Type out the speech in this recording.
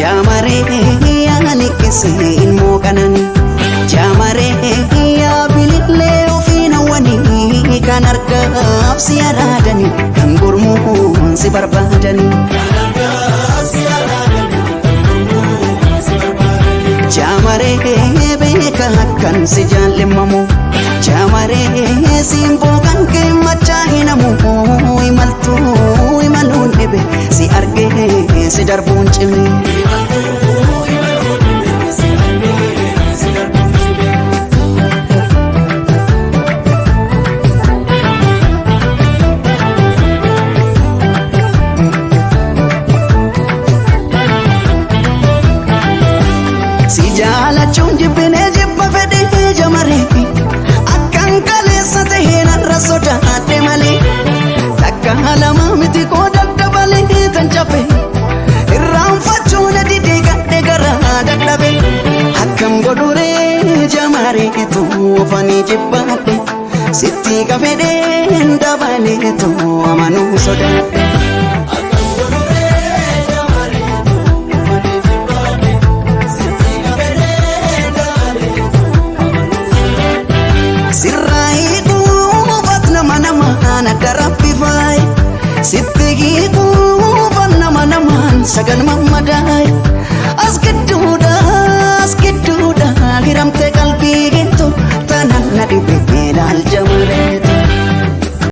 Jamaree ani kisiin mookanani Jamaree bilillee ofiin hawwanii kan argaaf si araadani kan gurmuun si barbaadani Jamaree beeka akkan si jaallimamu Jamaree simboo kan kee machaa hinamu imaltuu imaluun dhibe si argee si darbuun cime si jaalachuun jibbinee jibba fedhee Jamaree akkan kaleessa tahee narra sodaadhe malee takka lama miti koo daddabalee tan cabe irraanfachuun didee gadhee garaa dadhabe akkam godhuree Jamareetu ofanii jibbaadhe sitti kafedheen dabaleetu amanuu sodaadhe Sittigi kuban nama naman sagan mamadai as kedduda